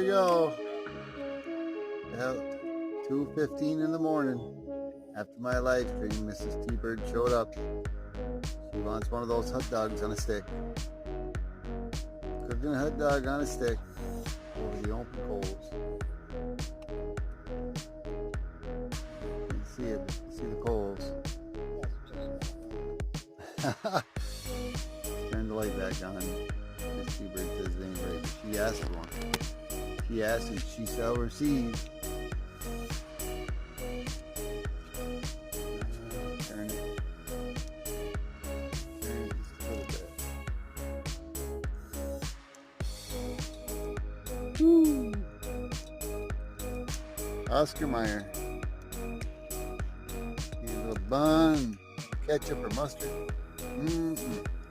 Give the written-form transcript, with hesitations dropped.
go. Yeah, 2:15 in the morning. After my live stream, Mrs. T-Bird showed up. She wants one of those hot dogs on a stick. Cooking a hot dog on a stick over the open coals. You can see it. You see the coals. Turn the light back on. Miss T-Bird says it ain't right. She asked for one. She asked and she shall receive. Turn it. Turn it just a little bit. Woo! Oscar Mayer. Need a little bun, ketchup or mustard.